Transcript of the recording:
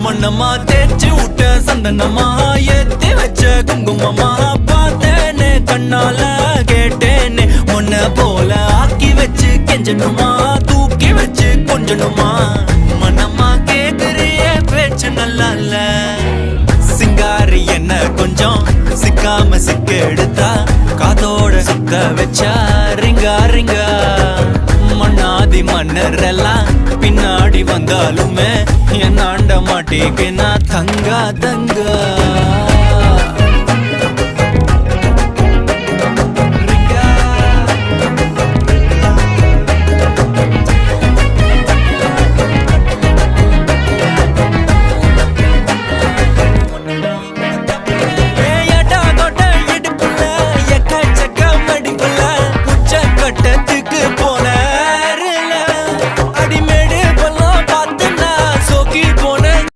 மண்ணம்மா தேய்ச்சி விட்ட சந்தனமா ஏத்தி வச்ச குங்குமமா பார்த்தேனே கண்ணால கேட்டேனே உன்ன போல ஆக்கி வச்சு கெஞ்சணுமா தூக்கி வச்சு கொஞ்சணுமா மண்ணம்மா கேக்குறிய பேச்சு நல்லா இல்ல சிங்காரி என்ன கொஞ்சம் சிக்காம சிக்க எடுத்தா காதோட சுத்த வச்சா ரிங்கா ரிங்கா மண்ணாதி மன்னர் எல்லாம் பின்னாடி வந்தாலுமே என் ஆண்ட மாட்டேக்கு நான் தங்கா தங்கா